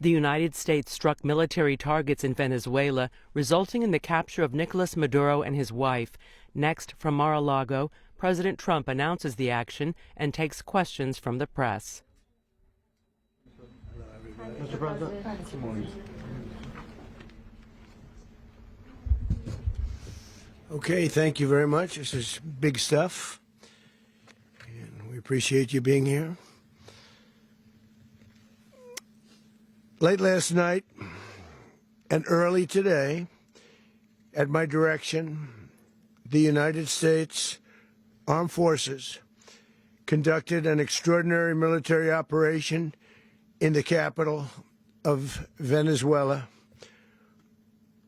The United States struck military targets in Venezuela, resulting in the capture of Nicolas Maduro and his wife. Next, from Mar-a-Lago, President Trump announces the action and takes questions from the press. Mr. President. Good morning. Okay, thank you very much. This is big stuff, and we appreciate you being here. Late last night and early today, at my direction, the United States Armed Forces conducted an extraordinary military operation in the capital of Venezuela.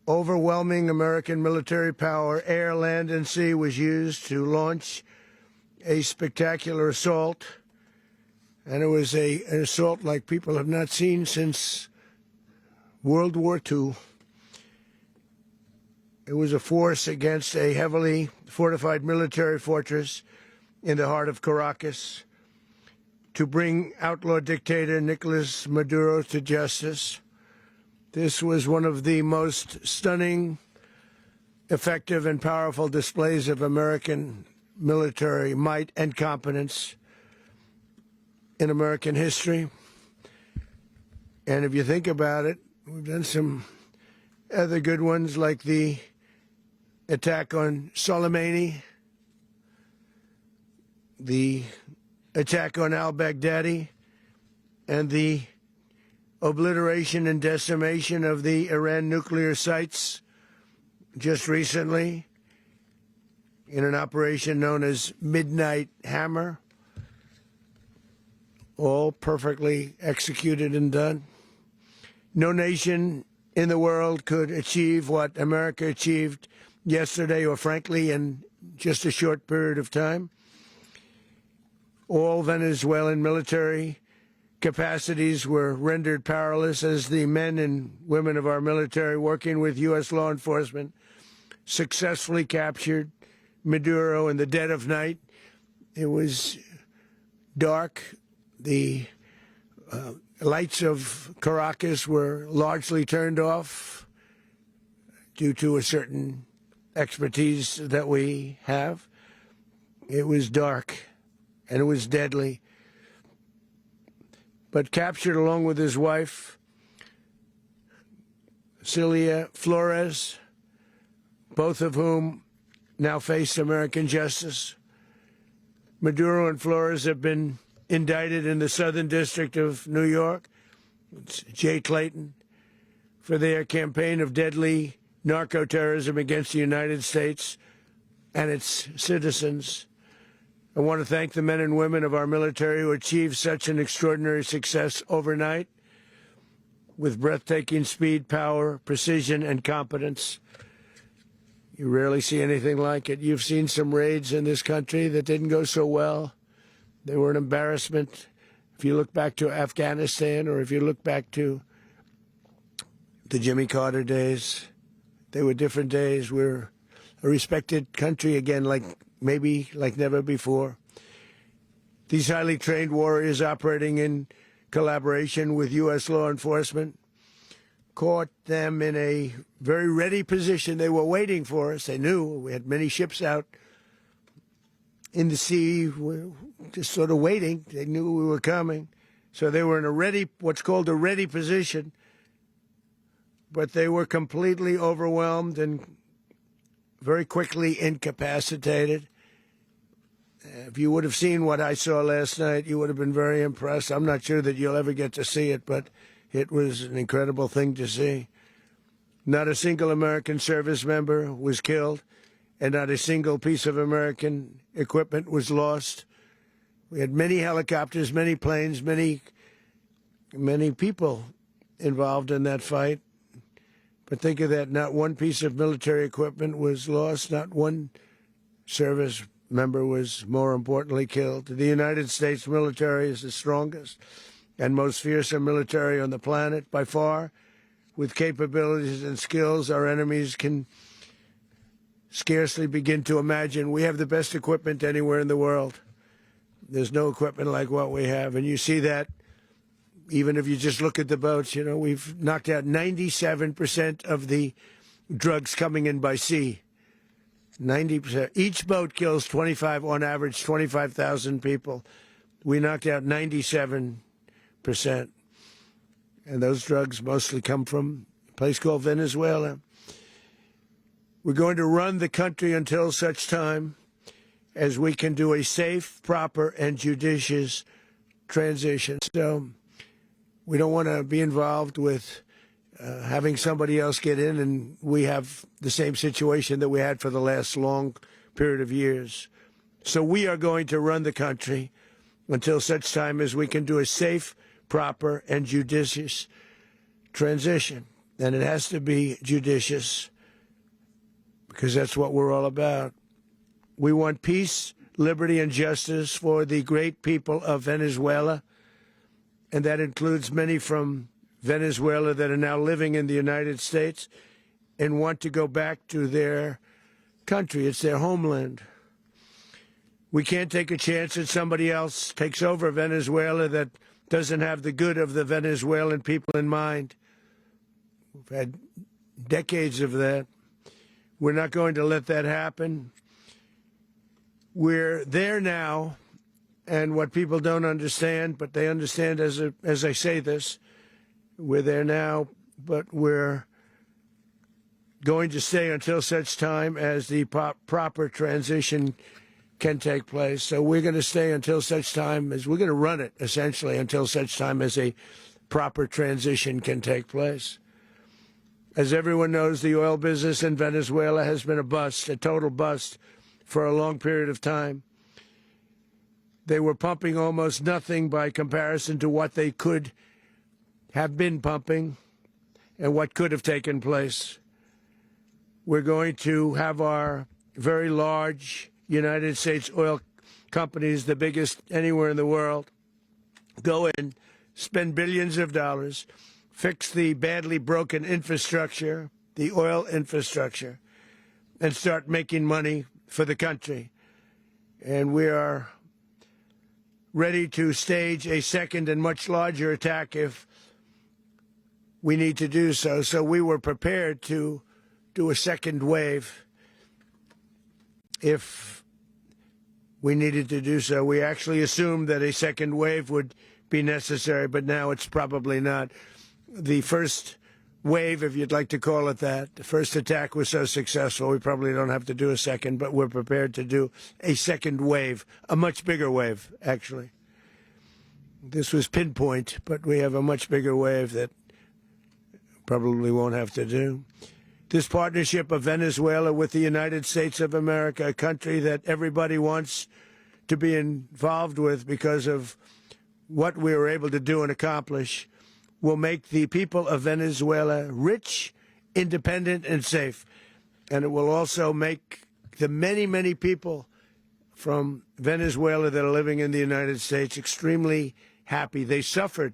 Overwhelming American military power, air, land, and sea, was used to launch a spectacular assault. And it was an assault like people have not seen since World War II. It was a force against a heavily fortified military fortress in the heart of Caracas to bring outlaw dictator Nicolas Maduro to justice. This was one of the most stunning, effective, and powerful displays of American military might and competence in American history. And if you think about it, we've done some other good ones, like the attack on Soleimani, the attack on al-Baghdadi, and the obliteration and decimation of the Iran nuclear sites just recently in an operation known as Midnight Hammer. All perfectly executed and done. No nation in the world could achieve what America achieved yesterday, or frankly, in just a short period of time. All Venezuelan military capacities were rendered powerless as the men and women of our military, working with U.S. law enforcement, successfully captured Maduro in the dead of night. It was dark. The lights of Caracas were largely turned off due to a certain expertise that we have. It was dark, and it was deadly. But captured along with his wife, Celia Flores, both of whom now face American justice. Maduro and Flores have been indicted in the Southern District of New York, it's Jay Clayton, for their campaign of deadly narco-terrorism against the United States and its citizens. I want to thank the men and women of our military who achieved such an extraordinary success overnight with breathtaking speed, power, precision, and competence. You rarely see anything like it. You've seen some raids in this country that didn't go so well. They were an embarrassment. If you look back to Afghanistan, or if you look back to the Jimmy Carter days, they were different days. We're a respected country again, maybe like never before. These highly trained warriors, operating in collaboration with U.S. law enforcement, caught them in a very ready position. They were waiting for us. They knew we had many ships out in the sea, just sort of waiting. They knew we were coming. So they were in a ready, what's called a ready position, but they were completely overwhelmed and very quickly incapacitated. If you would have seen what I saw last night, you would have been very impressed. I'm not sure that you'll ever get to see it, but it was an incredible thing to see. Not a single American service member was killed, and not a single piece of American equipment was lost. We had many helicopters, many planes, many people involved in that fight. But think of that, not one piece of military equipment was lost, not one service member was, more importantly, killed. The United States military is the strongest and most fearsome military on the planet by far. With capabilities and skills our enemies can scarcely begin to imagine. We have the best equipment anywhere in the world. There's no equipment like what we have, and you see that even if you just look at the boats, you know, we've knocked out 97% of the drugs coming in by sea. 90%. Each boat kills on average, 25,000 people. We knocked out 97%. And those drugs mostly come from a place called Venezuela. We're going to run the country until such time as we can do a safe, proper, and judicious transition. So we don't want to be involved with having somebody else get in, and we have the same situation that we had for the last long period of years. So we are going to run the country until such time as we can do a safe, proper, and judicious transition. And it has to be judicious because that's what we're all about. We want peace, liberty, and justice for the great people of Venezuela, and that includes many from Venezuela that are now living in the United States and want to go back to their country. It's their homeland. We can't take a chance that somebody else takes over Venezuela that doesn't have the good of the Venezuelan people in mind. We've had decades of that. We're not going to let that happen. We're there now, and what people don't understand, but they understand as I say this, we're there now, but we're going to stay until such time as the proper transition can take place. So we're going to stay until such time as we're going to run it, essentially, until such time as a proper transition can take place. As everyone knows, the oil business in Venezuela has been a bust, a total bust, for a long period of time. They were pumping almost nothing by comparison to what they could have been pumping and what could have taken place. We're going to have our very large United States oil companies, the biggest anywhere in the world, go in, spend billions of dollars, fix the badly broken infrastructure, the oil infrastructure, and start making money for the country. And we are ready to stage a second and much larger attack if we need to do so. So we were prepared to do a second wave if we needed to do so. We actually assumed that a second wave would be necessary, but now it's probably not. The first wave, if you'd like to call it that, the first attack was so successful, we probably don't have to do a second, but we're prepared to do a second wave, a much bigger wave, actually. This was pinpoint, but we have a much bigger wave that probably won't have to do. This partnership of Venezuela with the United States of America, a country that everybody wants to be involved with because of what we were able to do and accomplish, will make the people of Venezuela rich, independent, and safe. And it will also make the many, many people from Venezuela that are living in the United States extremely happy. They suffered.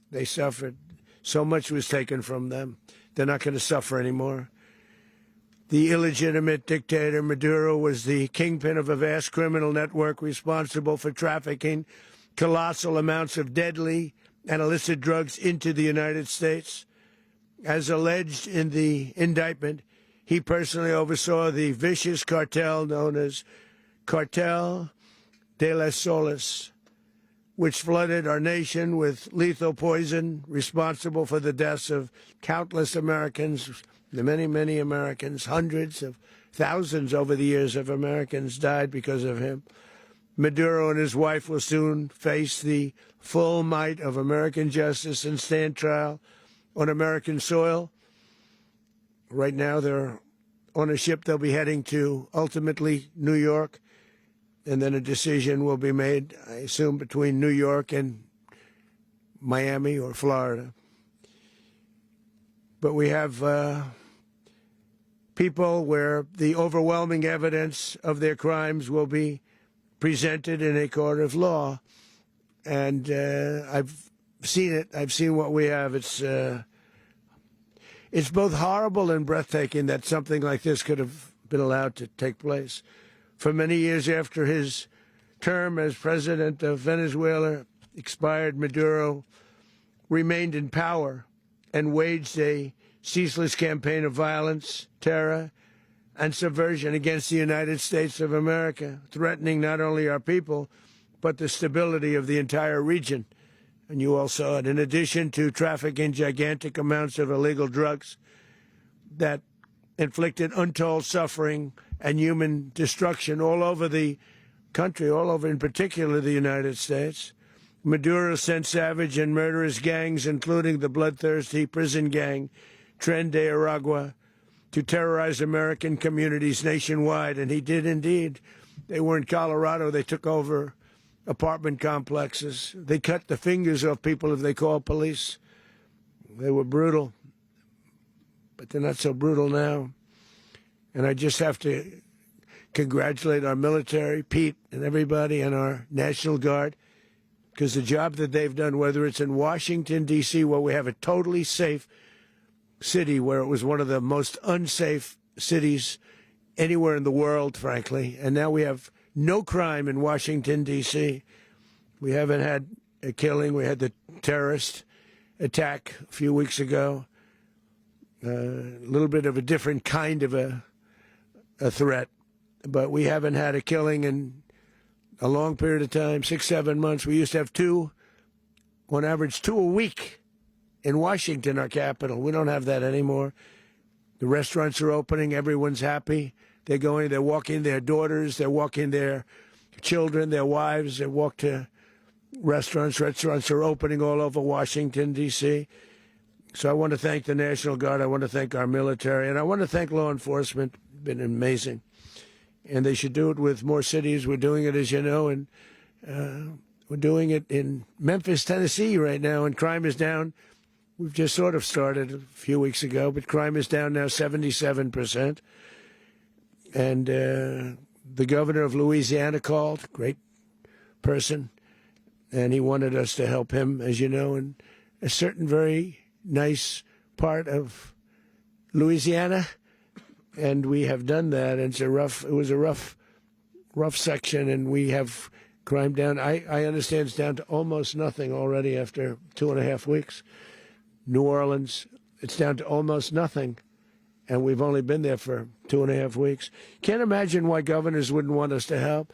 They suffered. So much was taken from them. They're not going to suffer anymore. The illegitimate dictator Maduro was the kingpin of a vast criminal network responsible for trafficking colossal amounts of deadly and illicit drugs into the United States. As alleged in the indictment, he personally oversaw the vicious cartel known as Cartel de las Solas, which flooded our nation with lethal poison, responsible for the deaths of countless Americans, the many, many Americans. Hundreds of thousands over the years of Americans died because of him. Maduro and his wife will soon face the full might of American justice and stand trial on American soil. Right now, they're on a ship they'll be heading to, ultimately, New York. And then a decision will be made, I assume, between New York and Miami or Florida. But we have people where the overwhelming evidence of their crimes will be presented in a court of law. And I've seen it. I've seen what we have. It's both horrible and breathtaking that something like this could have been allowed to take place. For many years after his term as president of Venezuela expired, Maduro remained in power and waged a ceaseless campaign of violence, terror, and subversion against the United States of America, threatening not only our people, but the stability of the entire region. And you all saw it. In addition to trafficking gigantic amounts of illegal drugs that inflicted untold suffering and human destruction all over the country, all over, in particular, the United States, Maduro sent savage and murderous gangs, including the bloodthirsty prison gang, Tren de Aragua, to terrorize American communities nationwide. And he did indeed. They were in Colorado. They took over apartment complexes. They cut the fingers off people if they called police. They were brutal, but they're not so brutal now. And I just have to congratulate our military, Pete and everybody, and our National Guard, because the job that they've done, whether it's in Washington, D.C., where we have a totally safe city, where it was one of the most unsafe cities anywhere in the world, frankly, and now we have no crime in Washington, D.C. We haven't had a killing. We had the terrorist attack a few weeks ago. A little bit of a different kind of a threat, but we haven't had a killing in a long period of time, 6, 7 months. We used to have two, on average, 2 a week in Washington, our capital. We don't have that anymore. The restaurants are opening. Everyone's happy. They're going, they're walking their daughters, they're walking their children, their wives. They walk to restaurants. Restaurants are opening all over Washington, D.C. So I want to thank the National Guard. I want to thank our military. And I want to thank law enforcement. It's been amazing. And they should do it with more cities. We're doing it, as you know, and we're doing it in Memphis, Tennessee right now, and crime is down. We've just sort of started a few weeks ago, but crime is down now 77%. And the governor of Louisiana called, great person, and he wanted us to help him, as you know, in a certain very nice part of Louisiana, and we have done that. And it was a rough section, and we have crime down. I understand it's down to almost nothing already after 2.5 weeks. New Orleans, it's down to almost nothing. And we've only been there for 2.5 weeks. Can't imagine why governors wouldn't want us to help.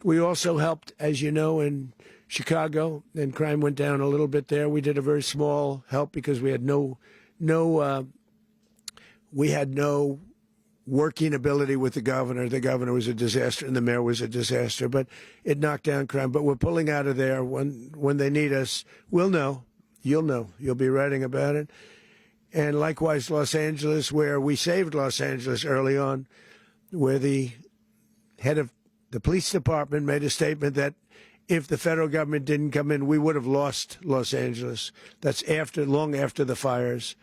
We also helped, as you know, in Chicago, and crime went down a little bit there. We did a very small help because we had no working ability with the governor. The governor was a disaster, and the mayor was a disaster. But it knocked down crime. But we're pulling out of there. When they need us, we'll know. You'll know. You'll be writing about it. And likewise, Los Angeles, where we saved Los Angeles early on, where the head of the police department made a statement that if the federal government didn't come in, we would have lost Los Angeles. That's long after the fires.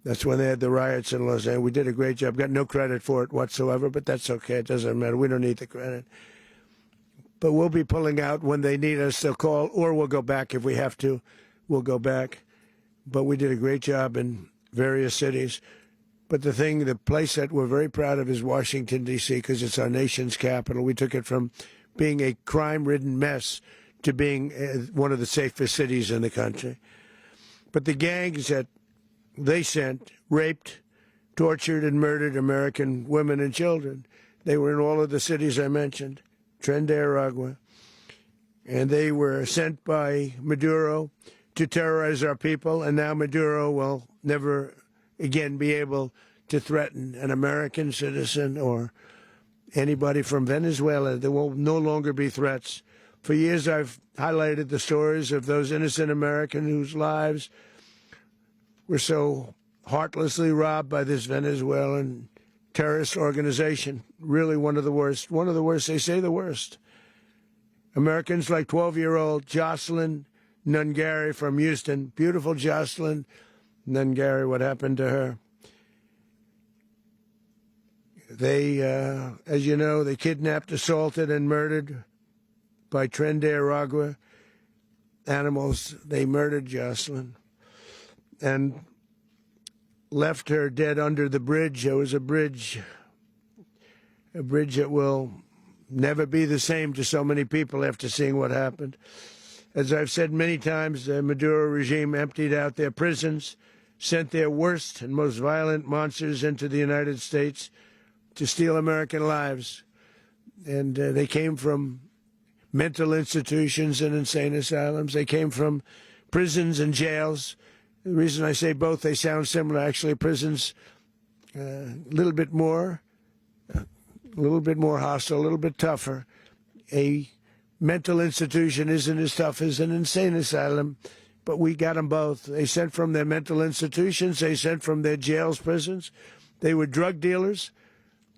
That's when they had the riots in Los Angeles. We did a great job. Got no credit for it whatsoever, but that's okay. It doesn't matter. We don't need the credit. But we'll be pulling out when they need us. They'll call, or we'll go back if we have to. We'll go back. But we did a great job in various cities. But the place that we're very proud of is Washington, D.C., because it's our nation's capital. We took it from being a crime-ridden mess to being one of the safest cities in the country. But the gangs that they sent raped, tortured, and murdered American women and children. They were in all of the cities I mentioned, Tren de Aragua. And they were sent by Maduro to terrorize our people, and now Maduro will never again be able to threaten an American citizen or anybody from Venezuela. There will no longer be threats. For years, I've highlighted the stories of those innocent Americans whose lives were so heartlessly robbed by this Venezuelan terrorist organization. Really one of the worst. One of the worst. They say the worst. Americans like 12-year-old Jocelyn Nungary from Houston. Beautiful Jocelyn Nungary. What happened to her? They, as you know, they kidnapped, assaulted, and murdered by Tren de Aragua animals. They murdered Jocelyn and left her dead under the bridge. There was a bridge that will never be the same to so many people after seeing what happened. As I've said many times, the Maduro regime emptied out their prisons, sent their worst and most violent monsters into the United States to steal American lives. And they came from mental institutions and insane asylums. They came from prisons and jails. The reason I say both, they sound similar. Actually, prisons a little bit more hostile, a little bit tougher. A mental institution isn't as tough as an insane asylum, but we got them both. They sent from their mental institutions. They sent from their jails, prisons. They were drug dealers.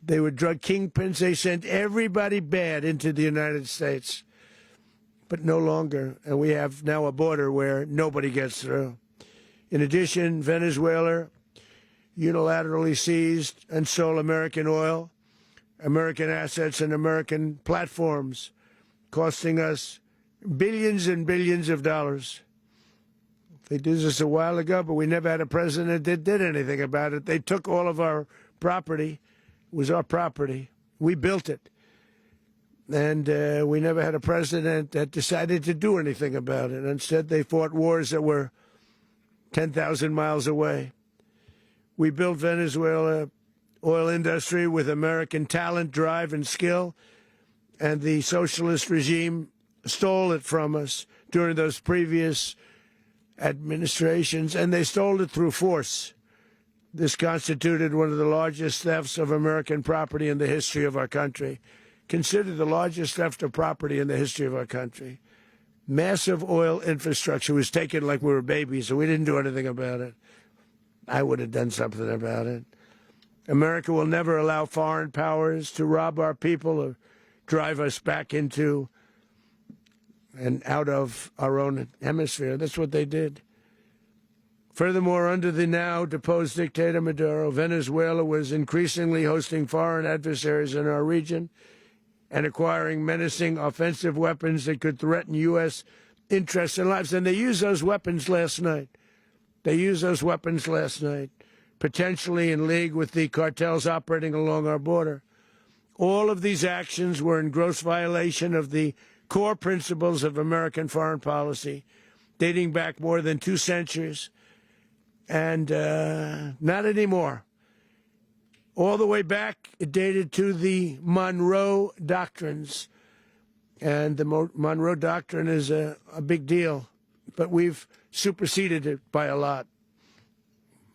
They were drug kingpins. They sent everybody bad into the United States, but no longer. And we have now a border where nobody gets through. In addition, Venezuela unilaterally seized and sold American oil, American assets, and American platforms, costing us billions and billions of dollars. They did this a while ago, but we never had a president that did anything about it. They took all of our property. It was our property. We built it. And we never had a president that decided to do anything about it. Instead, they fought wars that were 10,000 miles away. We built Venezuela oil industry with American talent, drive, and skill, and the socialist regime stole it from us during those previous administrations, and they stole it through force. This constituted one of the largest thefts of American property in the history of our country. Considered the largest theft of property in the history of our country. Massive oil infrastructure was taken like we were babies, and we didn't do anything about it. I would have done something about it. America will never allow foreign powers to rob our people or drive us back into and out of our own hemisphere. That's what they did. Furthermore, under the now deposed dictator Maduro, Venezuela was increasingly hosting foreign adversaries in our region and acquiring menacing offensive weapons that could threaten U.S. interests and lives. And they used those weapons last night. Potentially in league with the cartels operating along our border. All of these actions were in gross violation of the core principles of American foreign policy, dating back more than 2 centuries. And not anymore. All the way back, it dated to the Monroe Doctrines. And the Monroe Doctrine is a big deal. But we've superseded it by a lot.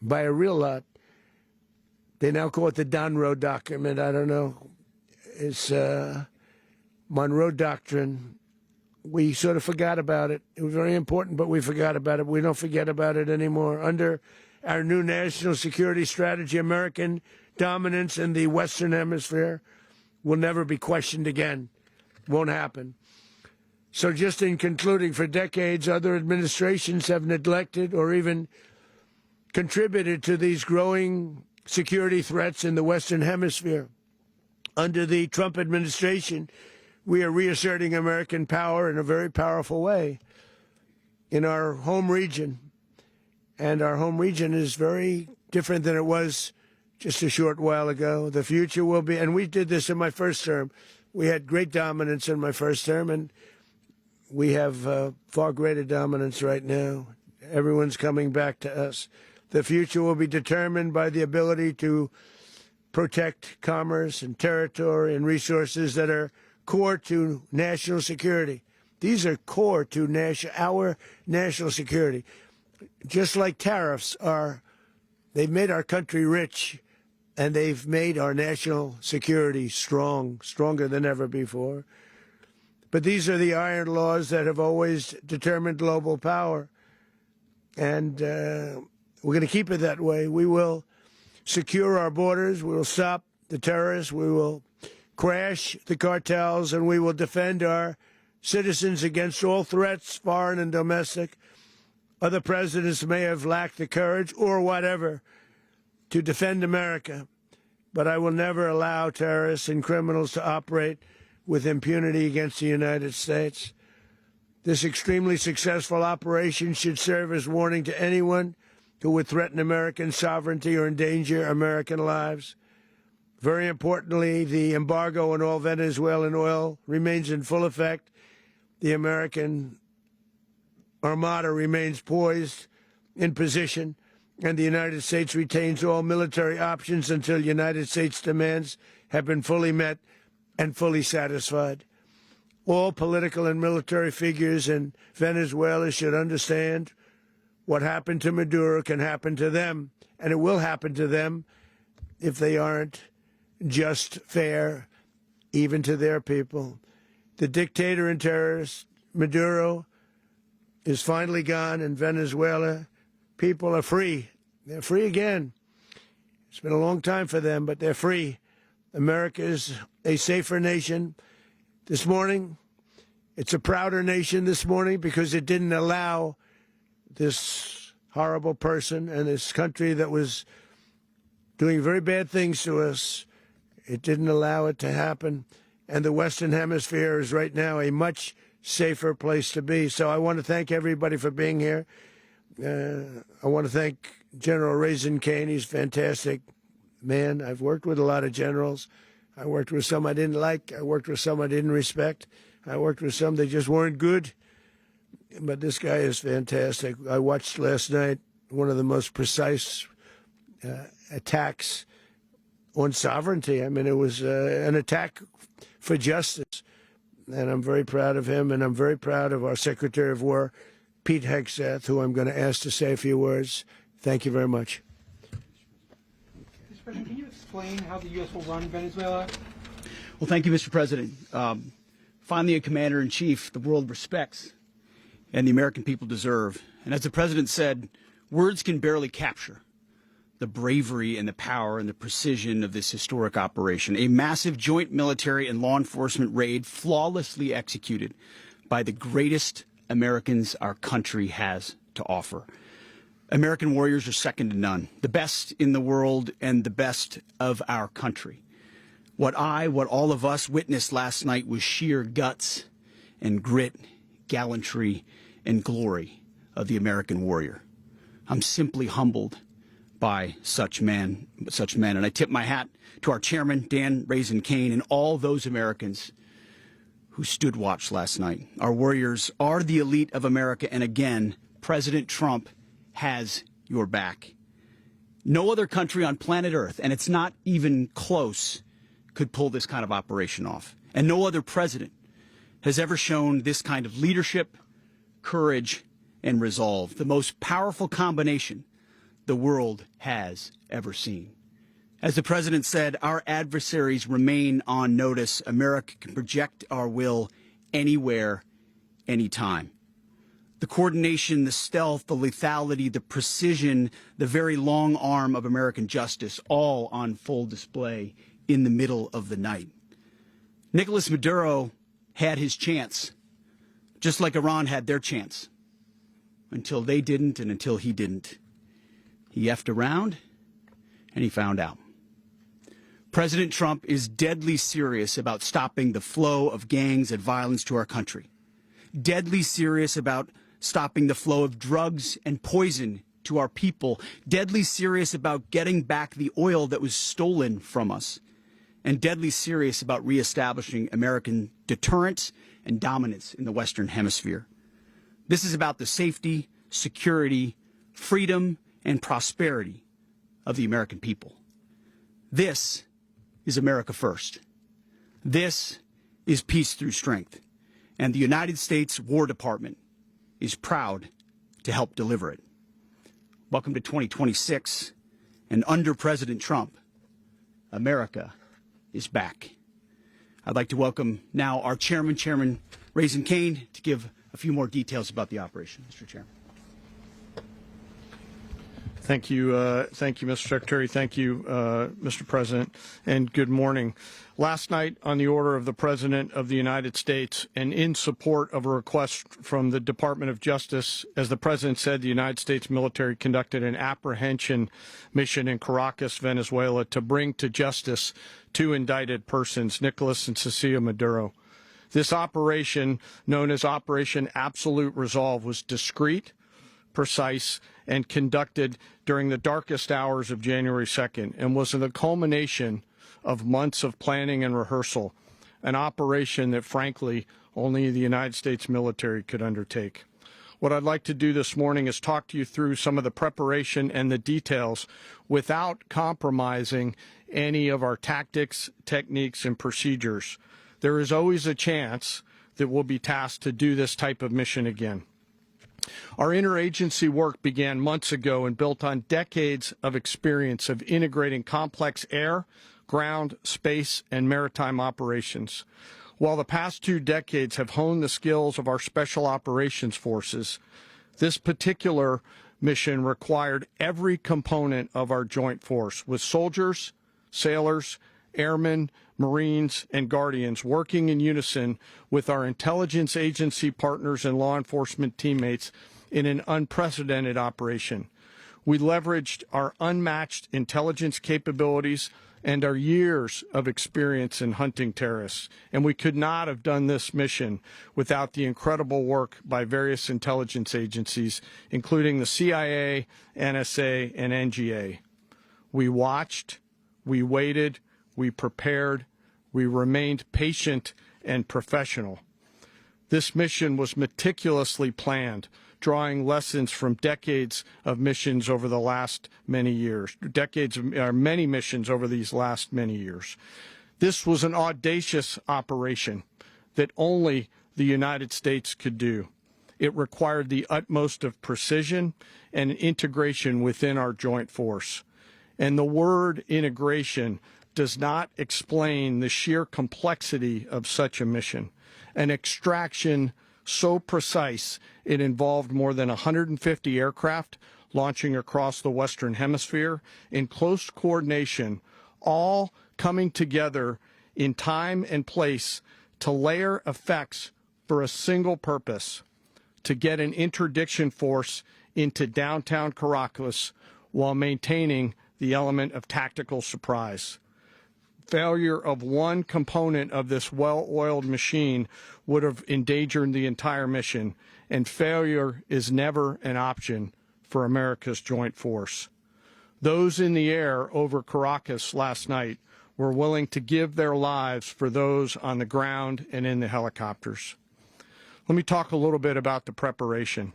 By a real lot. They now call it the Monroe Document. I don't know. It's Monroe Doctrine. We sort of forgot about it. It was very important, but we forgot about it. We don't forget about it anymore. Under our new national security strategy, American dominance in the Western Hemisphere will never be questioned again. Won't happen. So just in concluding, for decades, other administrations have neglected or even contributed to these growing security threats in the Western Hemisphere. Under the Trump administration, we are reasserting American power in a very powerful way in our home region. And our home region is very different than it was just a short while ago. The future will be, and we did this in my first term. We had great dominance in my first term, and we have far greater dominance right now. Everyone's coming back to us. The future will be determined by the ability to protect commerce and territory and resources that are core to national security. These are core to our national security. Just like tariffs are, they've made our country rich, and they've made our national security stronger than ever before. But these are the iron laws that have always determined global power. And we're going to keep it that way. We will secure our borders. We will stop the terrorists. We will crash the cartels, and we will defend our citizens against all threats, foreign and domestic. Other presidents may have lacked the courage or whatever to defend America, but I will never allow terrorists and criminals to operate with impunity against the United States. This extremely successful operation should serve as warning to anyone who would threaten American sovereignty or endanger American lives. Very importantly, the embargo on all Venezuelan oil remains in full effect. The American armada remains poised in position, and the United States retains all military options until United States demands have been fully met and fully satisfied. All political and military figures in Venezuela should understand what happened to Maduro can happen to them, and it will happen to them if they aren't just fair, even to their people. The dictator and terrorist Maduro is finally gone, and Venezuela people are free. They're free again. It's been a long time for them, but they're free. America is a safer nation. This morning, it's a prouder nation this morning because it didn't allow this horrible person and this country that was doing very bad things to us. It didn't allow it to happen. And the Western Hemisphere is right now a much safer place to be. So I want to thank everybody for being here. I want to thank General Raisin Kane. He's a fantastic man. I've worked with a lot of generals. I worked with some I didn't like. I worked with some I didn't respect. I worked with some that just weren't good. But this guy is fantastic. I watched last night one of the most precise attacks on sovereignty. I mean, it was an attack for justice. And I'm very proud of him, and I'm very proud of our Secretary of War, Pete Hegseth, who I'm going to ask to say a few words. Thank you very much. Mr. President, can you explain how the U.S. will run Venezuela? Well, thank you, Mr. President. Finally, a commander-in-chief the world respects and the American people deserve. And as the President said, words can barely capture the bravery and the power and the precision of this historic operation. A massive joint military and law enforcement raid flawlessly executed by the greatest Americans our country has to offer. American warriors are second to none, the best in the world and the best of our country. What all of us witnessed last night was sheer guts and grit, gallantry and glory of the American warrior. I'm simply humbled by such men. And I tip my hat to our chairman, Dan Raisin Kane, and all those Americans who stood watch last night. Our warriors are the elite of America, and again, President Trump has your back. No other country on planet Earth, and it's not even close, could pull this kind of operation off. And no other president has ever shown this kind of leadership, courage, and resolve, the most powerful combination the world has ever seen. As the President said, our adversaries remain on notice. America can project our will anywhere, anytime. The coordination, the stealth, the lethality, the precision, the very long arm of American justice, all on full display in the middle of the night. Nicolas Maduro had his chance, just like Iran had their chance, until they didn't and until he didn't. He effed around, and he found out. President Trump is deadly serious about stopping the flow of gangs and violence to our country. Deadly serious about stopping the flow of drugs and poison to our people. Deadly serious about getting back the oil that was stolen from us. And deadly serious about reestablishing American deterrence and dominance in the Western Hemisphere. This is about the safety, security, freedom, and prosperity of the American people. This is America first. This is peace through strength. And the United States War Department is proud to help deliver it. Welcome to 2026. And under President Trump, America is back. I'd like to welcome now our chairman, Chairman Raisin Kane, to give a few more details about the operation. Mr. Chairman. Thank you, Mr. Secretary. Thank you, Mr. President, and good morning. Last night, on the order of the President of the United States and in support of a request from the Department of Justice, as the President said, the United States military conducted an apprehension mission in Caracas, Venezuela, to bring to justice two indicted persons, Nicolas and Cecilia Maduro. This operation, known as Operation Absolute Resolve, was discreet, precise, and conducted during the darkest hours of January 2nd and was the culmination of months of planning and rehearsal, an operation that, frankly, only the United States military could undertake. What I'd like to do this morning is talk to you through some of the preparation and the details without compromising any of our tactics, techniques, and procedures. There is always a chance that we'll be tasked to do this type of mission again. Our interagency work began months ago and built on decades of experience of integrating complex air, ground, space, and maritime operations. While the past 2 decades have honed the skills of our special operations forces, this particular mission required every component of our joint force, with soldiers, sailors, airmen, Marines, and Guardians working in unison with our intelligence agency partners and law enforcement teammates in an unprecedented operation. We leveraged our unmatched intelligence capabilities and our years of experience in hunting terrorists, and we could not have done this mission without the incredible work by various intelligence agencies, including the CIA, NSA, and NGA. We watched, we waited, we prepared, we remained patient and professional. This mission was meticulously planned, drawing lessons from decades of missions over the last many years, many missions over these last many years. This was an audacious operation that only the United States could do. It required the utmost of precision and integration within our joint force. And the word integration does not explain the sheer complexity of such a mission. An extraction so precise it involved more than 150 aircraft launching across the Western Hemisphere in close coordination, all coming together in time and place to layer effects for a single purpose: to get an interdiction force into downtown Caracas while maintaining the element of tactical surprise. Failure of one component of this well-oiled machine would have endangered the entire mission, and failure is never an option for America's joint force. Those in the air over Caracas last night were willing to give their lives for those on the ground and in the helicopters. Let me talk a little bit about the preparation.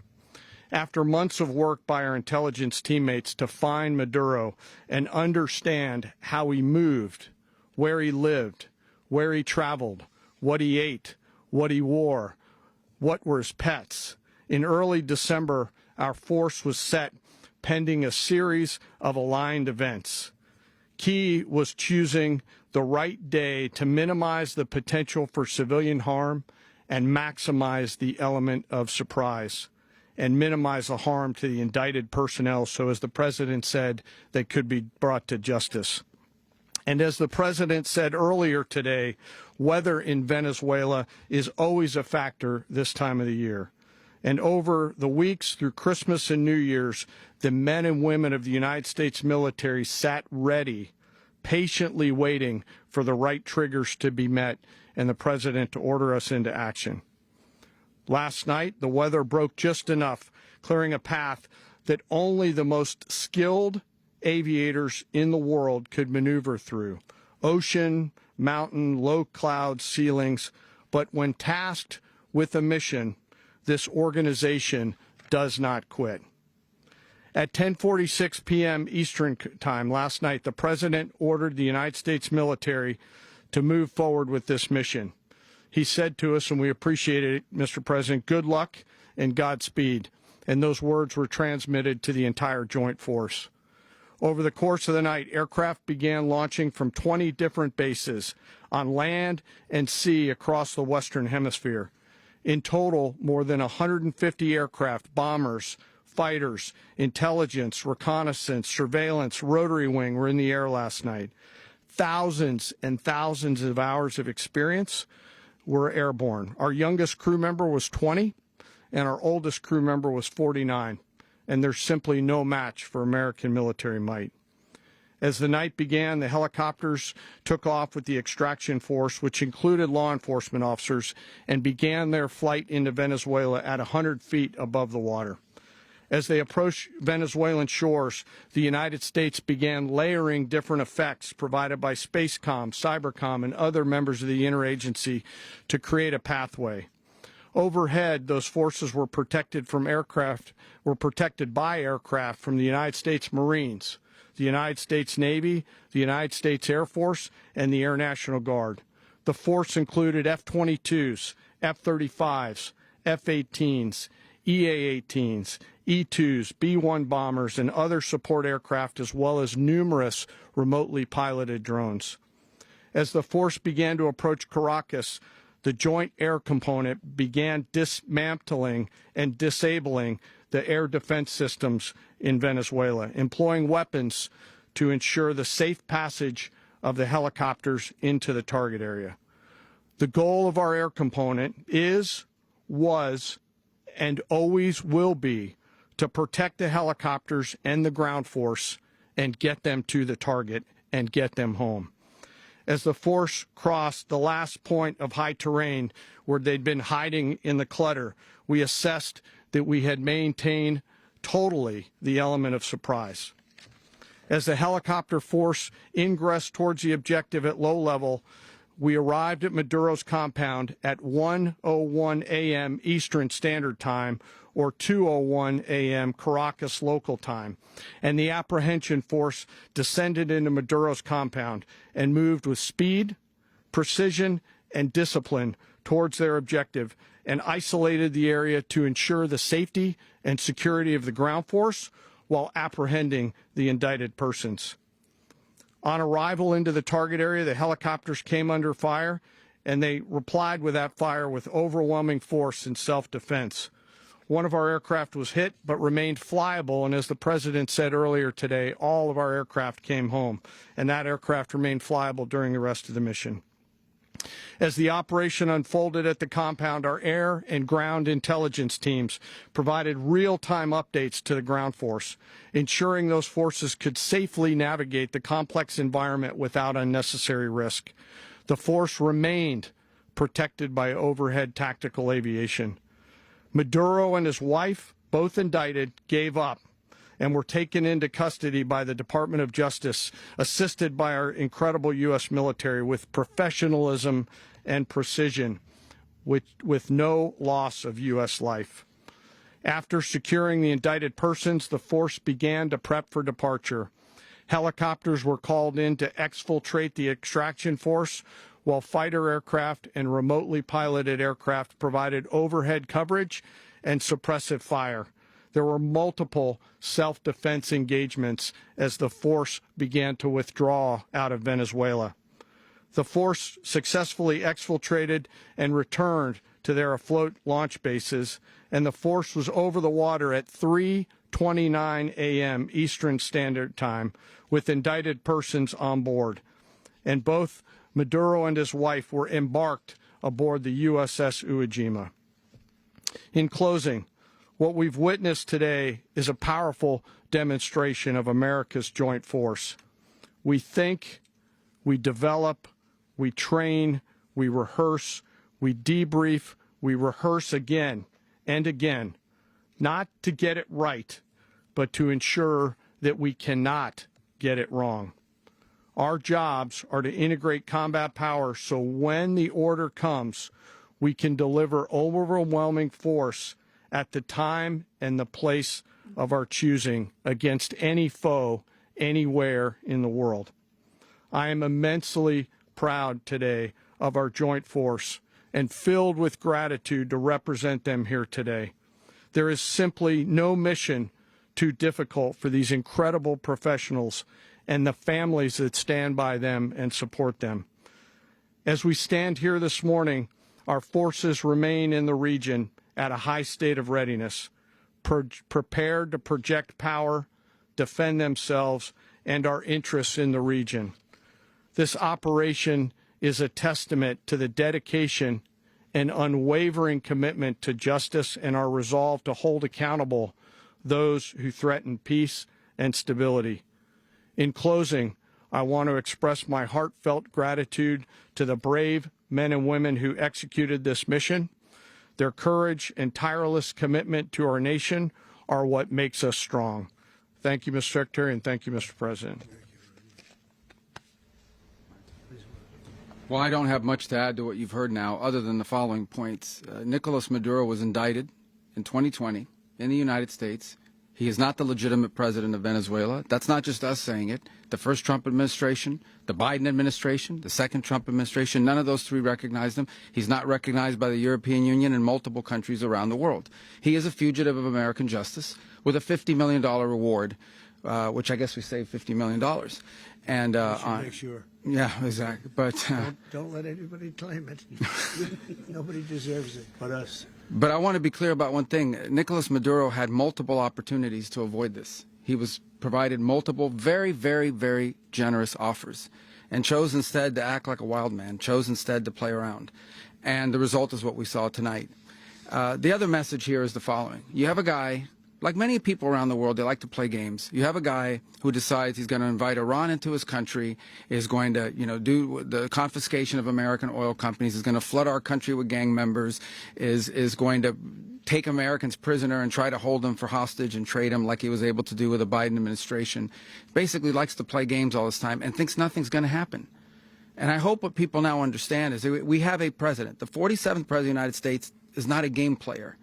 After months of work by our intelligence teammates to find Maduro and understand how he moved, where he lived, where he traveled, what he ate, what he wore, what were his pets. In early December, our force was set pending a series of aligned events. Key was choosing the right day to minimize the potential for civilian harm and maximize the element of surprise, and minimize the harm to the indicted personnel so, as the President said, they could be brought to justice. And as the President said earlier today, weather in Venezuela is always a factor this time of the year. And over the weeks through Christmas and New Year's, the men and women of the United States military sat ready, patiently waiting for the right triggers to be met and the President to order us into action. Last night, the weather broke just enough, clearing a path that only the most skilled aviators in the world could maneuver through. Ocean, mountain, low cloud ceilings. But when tasked with a mission, this organization does not quit. At 10:46 p.m. Eastern Time last night, the President ordered the United States military to move forward with this mission. He said to us, and we appreciate it, Mr. President, good luck and Godspeed. And those words were transmitted to the entire joint force. Over the course of the night, aircraft began launching from 20 different bases on land and sea across the Western Hemisphere. In total, more than 150 aircraft, bombers, fighters, intelligence, reconnaissance, surveillance, rotary wing were in the air last night. Thousands and thousands of hours of experience were airborne. Our youngest crew member was 20, and our oldest crew member was 49. And there's simply no match for American military might. As the night began, the helicopters took off with the extraction force, which included law enforcement officers, and began their flight into Venezuela at 100 feet above the water. As they approached Venezuelan shores, the United States began layering different effects provided by Spacecom, Cybercom, and other members of the interagency to create a pathway. Overhead, those forces were protected by aircraft from the United States Marines, the United States Navy, the United States Air Force, and the Air National Guard. The force included F-22s, F-35s, F-18s, EA-18s, E-2s, B-1 bombers, and other support aircraft, as well as numerous remotely piloted drones. As the force began to approach Caracas, the Joint Air Component began dismantling and disabling the air defense systems in Venezuela, employing weapons to ensure the safe passage of the helicopters into the target area. The goal of our air component is, was, and always will be to protect the helicopters and the ground force and get them to the target and get them home. As the force crossed the last point of high terrain where they'd been hiding in the clutter, we assessed that we had maintained totally the element of surprise. As the helicopter force ingressed towards the objective at low level, we arrived at Maduro's compound at 1:01 a.m. Eastern Standard Time, or 2:01 a.m. Caracas local time, and the apprehension force descended into Maduro's compound and moved with speed, precision, and discipline towards their objective and isolated the area to ensure the safety and security of the ground force while apprehending the indicted persons. On arrival into the target area, the helicopters came under fire, and they replied with that fire with overwhelming force in self-defense. One of our aircraft was hit but remained flyable, and as the President said earlier today, all of our aircraft came home, and that aircraft remained flyable during the rest of the mission. As the operation unfolded at the compound, our air and ground intelligence teams provided real-time updates to the ground force, ensuring those forces could safely navigate the complex environment without unnecessary risk. The force remained protected by overhead tactical aviation. Maduro and his wife, both indicted, gave up and were taken into custody by the Department of Justice, assisted by our incredible U.S. military with professionalism and precision, with no loss of U.S. life. After securing the indicted persons, the force began to prep for departure. Helicopters were called in to exfiltrate the extraction force, while fighter aircraft and remotely piloted aircraft provided overhead coverage and suppressive fire. There were multiple self-defense engagements as the force began to withdraw out of Venezuela. The force successfully exfiltrated and returned to their afloat launch bases, and the force was over the water at 3:29 a.m. Eastern Standard Time with indicted persons on board. And both Maduro and his wife were embarked aboard the USS Iwo Jima. In closing, what we've witnessed today is a powerful demonstration of America's joint force. We think, we develop, we train, we rehearse, we debrief, we rehearse again and again, not to get it right, but to ensure that we cannot get it wrong. Our jobs are to integrate combat power so when the order comes, we can deliver overwhelming force at the time and the place of our choosing against any foe anywhere in the world. I am immensely proud today of our joint force and filled with gratitude to represent them here today. There is simply no mission too difficult for these incredible professionals and the families that stand by them and support them. As we stand here this morning, our forces remain in the region at a high state of readiness, prepared to project power, defend themselves, and our interests in the region. This operation is a testament to the dedication and unwavering commitment to justice and our resolve to hold accountable those who threaten peace and stability. In closing, I want to express my heartfelt gratitude to the brave men and women who executed this mission. Their courage and tireless commitment to our nation are what makes us strong. Thank you, Mr. Secretary, and thank you, Mr. President. Well, I don't have much to add to what you've heard now, other than the following points. Nicolas Maduro was indicted in 2020 in the United States. He is not the legitimate president of Venezuela. That's not just us saying it. The first Trump administration, the Biden administration, the second Trump administration, none of those three recognized him. He's not recognized by the European Union and multiple countries around the world. He is a fugitive of American justice with a $50 million reward, which I guess we saved $50 million. And make sure. Yeah, exactly. But don't let anybody claim it. Nobody deserves it but us. But I want to be clear about one thing. Nicolas Maduro had multiple opportunities to avoid this. He was provided multiple very, very, very generous offers and chose instead to act like a wild man, chose instead to play around. And the result is what we saw tonight. The other message here is the following. You have a guy, like many people around the world, they like to play games. You have a guy who decides he's going to invite Iran into his country, is going to, do the confiscation of American oil companies, is going to flood our country with gang members, is going to take Americans prisoner and try to hold them for hostage and trade them like he was able to do with the Biden administration. Basically likes to play games all this time and thinks nothing's going to happen. And I hope what people now understand is that we have a president. The 47th president of the United States is not a game player.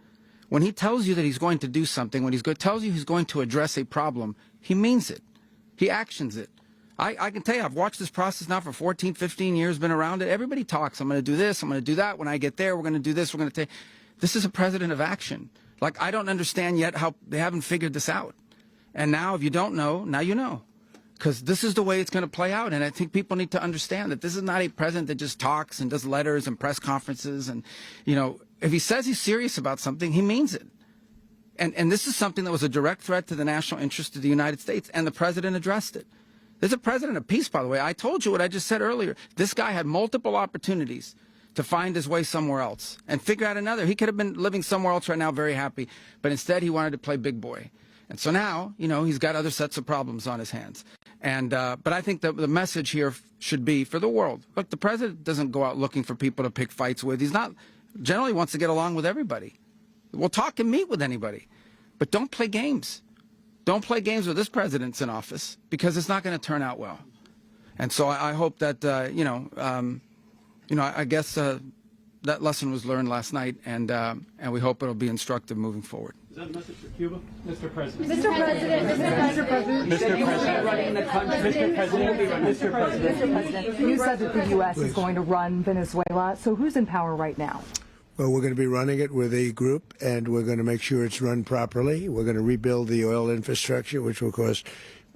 When he tells you that he's going to do something, when he tells you he's going to address a problem, he means it. He actions it. I can tell you, I've watched this process now for 14, 15 years, been around it. Everybody talks. I'm going to do this. I'm going to do that. When I get there, we're going to do this. We're going to take. This is a president of action. Like, I don't understand yet how they haven't figured this out. And now, if you don't know, now you know. Because this is the way it's going to play out. And I think people need to understand that this is not a president that just talks and does letters and press conferences. And, if he says he's serious about something, he means it. And this is something that was a direct threat to the national interest of the United States, and the president addressed it. There's a president of peace, by the way. I told you what I just said earlier. This guy had multiple opportunities to find his way somewhere else and figure out another. He could have been living somewhere else right now, very happy, but instead he wanted to play big boy. And so now, he's got other sets of problems on his hands. And but I think the message here should be for the world. Look, the president doesn't go out looking for people to pick fights with. He's not generally wants to get along with everybody. We'll talk and meet with anybody, but don't play games. Don't play games with this president's in office, because it's not going to turn out well. And so I hope that I guess that lesson was learned last night, and we hope it'll be instructive moving forward. Is that a message for Cuba? Mr. President. Mr. President. Mr. President. Mr. President. Running the country. Mr. President. Mr. President. Mr. President. You said that the U.S. is going to run Venezuela. So who's in power right now? Well, we're going to be running it with a group, and we're going to make sure it's run properly. We're going to rebuild the oil infrastructure, which will cost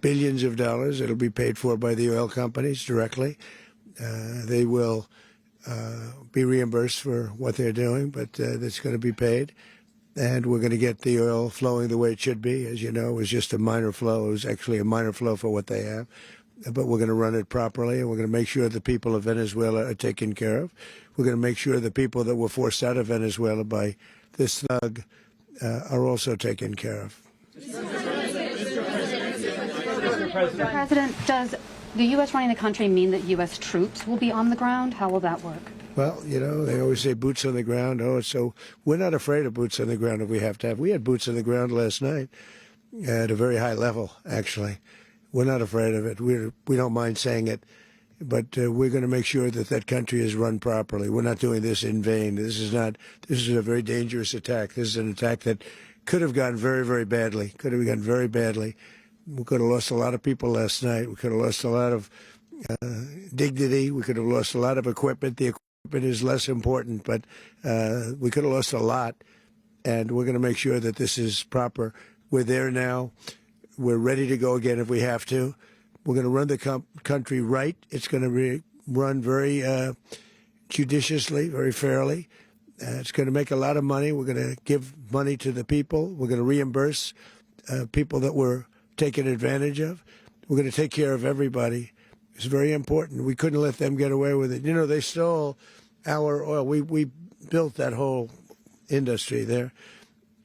billions of dollars. It'll be paid for by the oil companies directly. They will be reimbursed for what they're doing, but that's going to be paid. And we're going to get the oil flowing the way it should be. As you know, it was just a minor flow. It was actually a minor flow for what they have. But we're going to run it properly, and we're going to make sure the people of Venezuela are taken care of. We're going to make sure the people that were forced out of Venezuela by this thug are also taken care of. Mr. President, does the U.S. running the country mean that U.S. troops will be on the ground? How will that work? Well, they always say boots on the ground. So we're not afraid of boots on the ground if we have to have. We had boots on the ground last night at a very high level, actually. We're not afraid of it. We don't mind saying it, but we're going to make sure that that country is run properly. We're not doing this in vain. This is a very dangerous attack. This is an attack that could have gone very, very badly. Could have gone very badly. We could have lost a lot of people last night. We could have lost a lot of dignity. We could have lost a lot of equipment. The equipment is less important, but we could have lost a lot. And we're going to make sure that this is proper. We're there now. We're ready to go again if we have to. We're going to run the country right. It's going to be run very judiciously, very fairly. It's going to make a lot of money. We're going to give money to the people. We're going to reimburse people that were taken advantage of. We're going to take care of everybody. It's very important. We couldn't let them get away with it. They stole our oil. We built that whole industry there.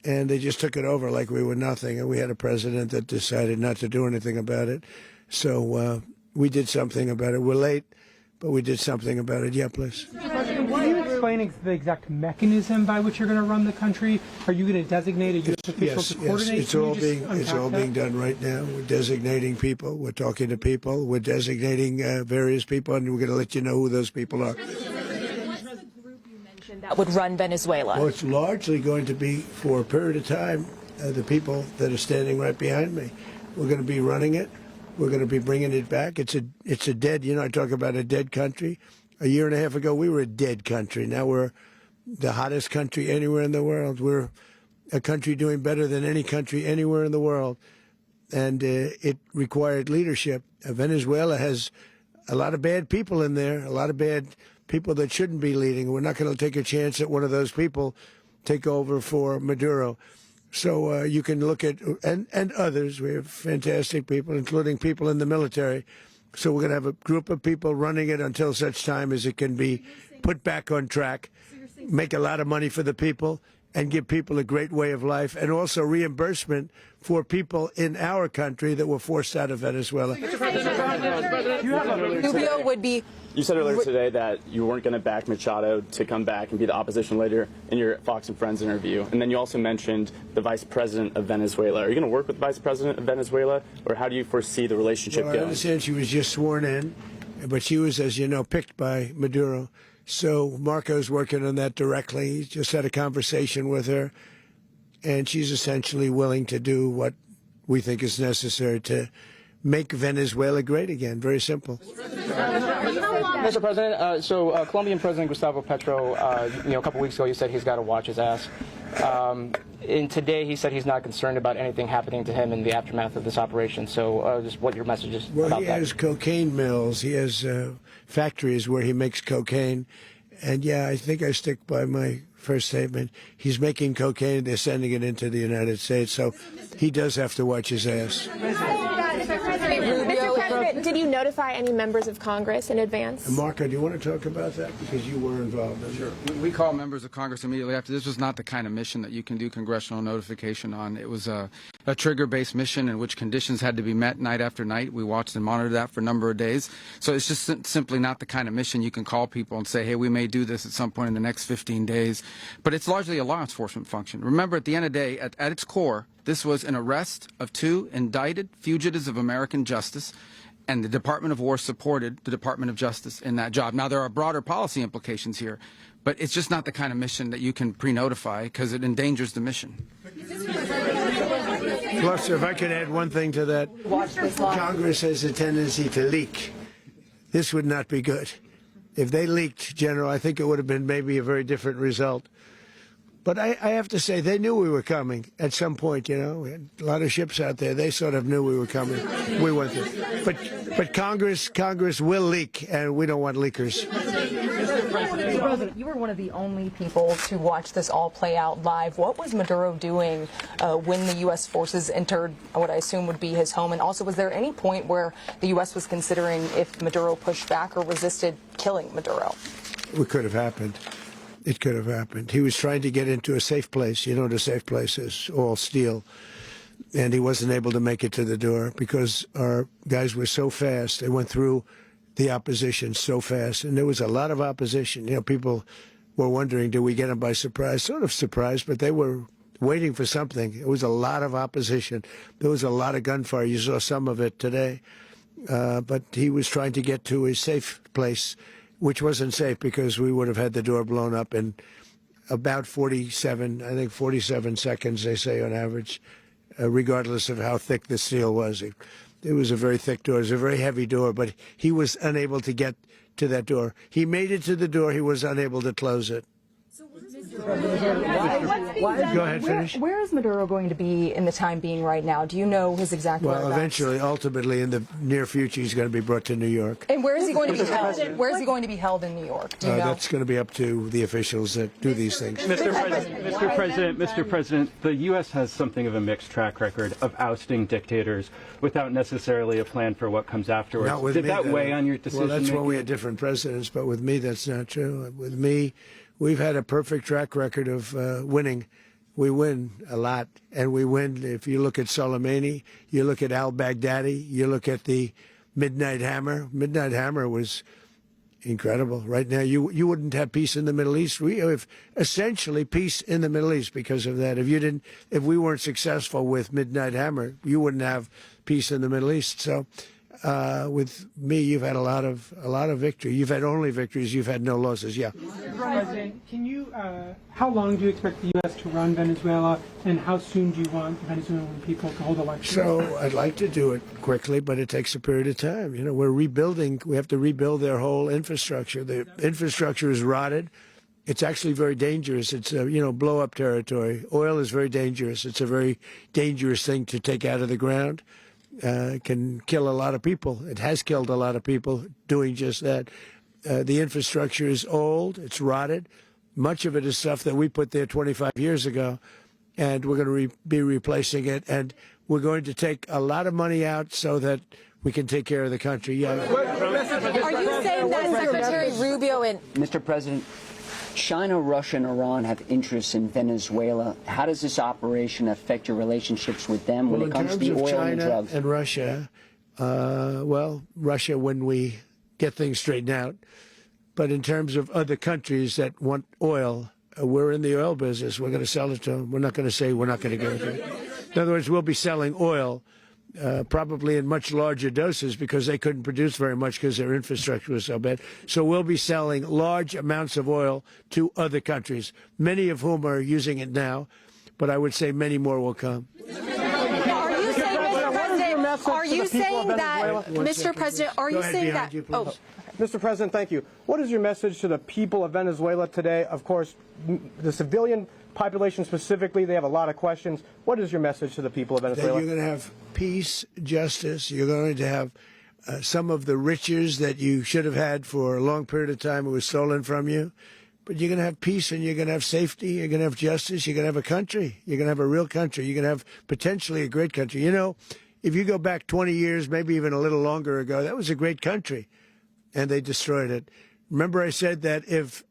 And they just took it over like we were nothing. And we had a president that decided not to do anything about it. So we did something about it. We're late, but we did something about it. Yeah, please. President, explain the exact mechanism by which you're going to run the country? Are you going to designate a U.S. official to coordinate? Yes, it's all being done right now. We're designating people. We're talking to people. We're designating various people, and we're going to let you know who those people are. That would run Venezuela? Well, it's largely going to be, for a period of time, the people that are standing right behind me. We're going to be running it. We're going to be bringing it back. It's a dead, I talk about a dead country. A year and a half ago, we were a dead country. Now we're the hottest country anywhere in the world. We're a country doing better than any country anywhere in the world. And it required leadership. Venezuela has a lot of bad people in there, a lot of bad people that shouldn't be leading. We're not going to take a chance that one of those people take over for Maduro. So you can look at, and others, we have fantastic people, including people in the military. So we're going to have a group of people running it until such time as it can be put back on track, make a lot of money for the people, and give people a great way of life, and also reimbursement for people in our country that were forced out of Venezuela. Rubio would be... You said earlier today that you weren't going to back Machado to come back and be the opposition leader in your Fox and Friends interview. And then you also mentioned the vice president of Venezuela. Are you going to work with the vice president of Venezuela, or how do you foresee the relationship going? I understand she was just sworn in, but she was, as you know, picked by Maduro. So Marco's working on that directly. He just had a conversation with her, and she's essentially willing to do what we think is necessary to make Venezuela great again. Very simple. Mr. President, Colombian President Gustavo Petro, a couple weeks ago, you said he's got to watch his ass. And today he said he's not concerned about anything happening to him in the aftermath of this operation. So just what your message is about that. He has cocaine mills. He has factories where he makes cocaine. And, yeah, I think I stick by my first statement. He's making cocaine. They're sending it into the United States. So he does have to watch his ass. Mr. President, did you notify any members of Congress in advance? Marco, do you want to talk about that? Because you were involved in it. Sure. We called members of Congress immediately after. This was not the kind of mission that you can do congressional notification on. It was a trigger-based mission in which conditions had to be met night after night. We watched and monitored that for a number of days. So it's just simply not the kind of mission you can call people and say, hey, we may do this at some point in the next 15 days. But it's largely a law enforcement function. Remember, at the end of the day, at its core, this was an arrest of 2 indicted fugitives of American justice, and the Department of War supported the Department of Justice in that job. Now, there are broader policy implications here, but it's just not the kind of mission that you can pre-notify because it endangers the mission. Plus, if I could add one thing to that, Congress has a tendency to leak. This would not be good. If they leaked, General, I think it would have been maybe a very different result. But I have to say, they knew we were coming at some point, We had a lot of ships out there. They sort of knew we were coming. We went there. But Congress will leak, and we don't want leakers. Mr. President, you were one of the only people to watch this all play out live. What was Maduro doing when the U.S. forces entered what I assume would be his home? And also, was there any point where the U.S. was considering if Maduro pushed back or resisted killing Maduro? It could have happened. It could have happened. He was trying to get into a safe place. The safe place is all steel. And he wasn't able to make it to the door because our guys were so fast. They went through the opposition so fast. And there was a lot of opposition. People were wondering, do we get them by surprise? Sort of surprised, but they were waiting for something. It was a lot of opposition. There was a lot of gunfire. You saw some of it today. But he was trying to get to a safe place, which wasn't safe because we would have had the door blown up in about 47 seconds, they say on average, regardless of how thick the steel was. It was a very thick door. It was a very heavy door, but he was unable to get to that door. He made it to the door. He was unable to close it. Go ahead, finish. Where is Maduro going to be in the time being right now? Do you know his exact whereabouts? Well, eventually, ultimately, in the near future, he's going to be brought to New York. And where is he going to be held? Where is he going to be held in New York? Do you know? That's going to be up to the officials that do these things. Mr. President, the U.S. has something of a mixed track record of ousting dictators without necessarily a plan for what comes afterwards. Did that weigh on your decision? Well, that's why we had different presidents, but with me, that's not true. With me, we've had a perfect track record of winning. We win a lot, and we win. If you look at Soleimani, you look at al-Baghdadi, you look at the Midnight Hammer. Midnight Hammer was incredible. Right now, you wouldn't have peace in the Middle East. We have essentially peace in the Middle East because of that. If we weren't successful with Midnight Hammer, you wouldn't have peace in the Middle East. So, with me, you've had a lot of victory. You've had only victories. You've had no losses. Yeah. President, how long do you expect the U.S. to run Venezuela, and how soon do you want the Venezuelan people to hold elections? So I'd like to do it quickly, but it takes a period of time. We're rebuilding. We have to rebuild their whole infrastructure. The infrastructure is rotted. It's actually very dangerous. It's blow-up territory. Oil is very dangerous. It's a very dangerous thing to take out of the ground. Can kill a lot of people. It has killed a lot of people doing just that. The infrastructure is old. It's rotted. Much of it is stuff that we put there 25 years ago, and we're going to be replacing it. And we're going to take a lot of money out so that we can take care of the country. Yeah. Are you saying that Secretary Rubio and Mr. President, China, Russia, and Iran have interests in Venezuela. How does this operation affect your relationships with them when it comes to the oil and the drugs? And Russia, Russia when we get things straightened out. But in terms of other countries that want oil, we're in the oil business. We're going to sell it to them. We're not going to say we're not going to give it to them. In other words, we'll be selling oil probably in much larger doses because they couldn't produce very much because their infrastructure was so bad. So we'll be selling large amounts of oil to other countries, many of whom are using it now, but I would say many more will come. Are you saying that, Mr. President, are you saying that? Mr. President, thank you. What is your message to the people of Venezuela today? Of course, the civilian population specifically, they have a lot of questions. What is your message to the people of Venezuela? That you're going to have peace, justice. You're going to have some of the riches that you should have had for a long period of time. It was stolen from you. But you're going to have peace and you're going to have safety. You're going to have justice. You're going to have a country. You're going to have a real country. You're going to have potentially a great country. You know, if you go back 20 years, maybe even a little longer ago, that was a great country. And they destroyed it. Remember I said that if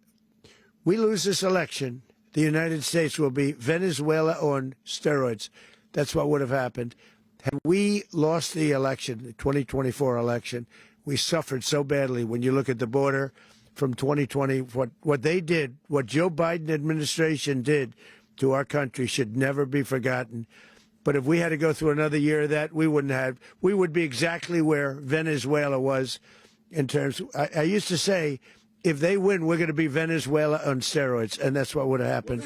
we lose this election, the United States will be Venezuela on steroids. That's what would have happened. Had we lost the election, the 2024 election, we suffered so badly. When you look at the border from 2020, what they did, what Joe Biden administration did to our country should never be forgotten. But if we had to go through another year of that, we would be exactly where Venezuela was in terms. I used to say, if they win, we're going to be Venezuela on steroids, and that's what would have happened.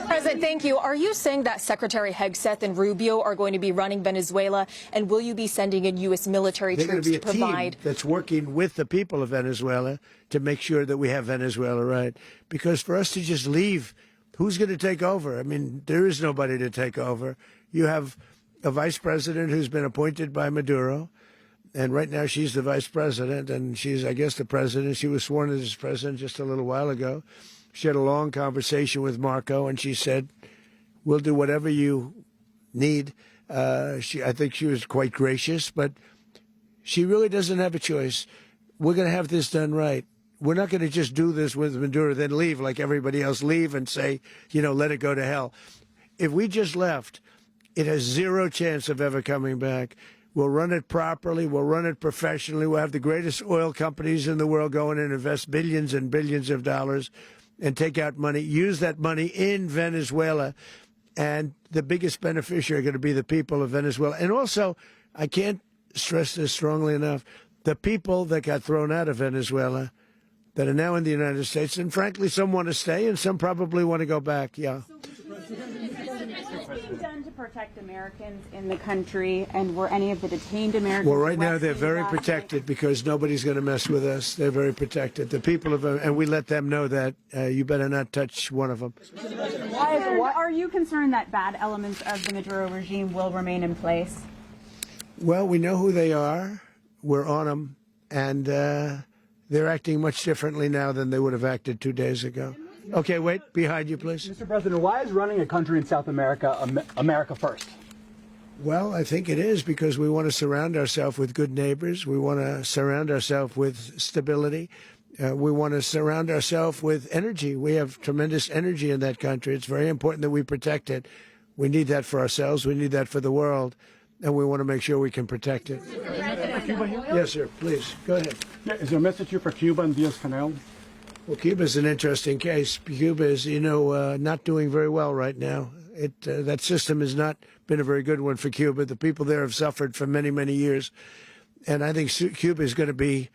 President, thank you. Are you saying that Secretary Hegseth and Rubio are going to be running Venezuela, and will you be sending in U.S. military troops to provide? They're going to be a team that's working with the people of Venezuela to make sure that we have Venezuela right. Because for us to just leave, who's going to take over? I mean, there is nobody to take over. You have a vice president who's been appointed by Maduro. And right now she's the vice president, and she's, I guess, the president. She was sworn in as president just a little while ago. She had a long conversation with Marco, and she said, we'll do whatever you need. I think she was quite gracious, but she really doesn't have a choice. We're going to have this done right. We're not going to just do this with Maduro, then leave like everybody else, leave and say, let it go to hell. If we just left, it has zero chance of ever coming back. We'll run it properly. We'll run it professionally. We'll have the greatest oil companies in the world go in and invest billions and billions of dollars and take out money, use that money in Venezuela. And the biggest beneficiary are going to be the people of Venezuela. And also, I can't stress this strongly enough, the people that got thrown out of Venezuela that are now in the United States, and frankly, some want to stay and some probably want to go back. Yeah. Being done to protect Americans in the country, and were any of the detained Americans? Well, right now they're very protected because nobody's going to mess with us. They're very protected. The people of, and we let them know that you better not touch one of them. Are you concerned that bad elements of the Maduro regime will remain in place? Well, we know who they are. We're on them, and they're acting much differently now than they would have acted 2 days ago. Okay, wait, behind you, please. Mr. President, why is running a country in South America America first? Well, I think it is because we want to surround ourselves with good neighbors. We want to surround ourselves with stability. We want to surround ourselves with energy. We have tremendous energy in that country. It's very important that we protect it. We need that for ourselves. We need that for the world. and we want to make sure we can protect it. Yes, sir. Please go ahead. Yeah, is there a message here for Cuba and Diaz-Canel? Well, Cuba is an interesting case. Cuba is, not doing very well right now. That system has not been a very good one for Cuba. The people there have suffered for many, many years. And I think Cuba is going to be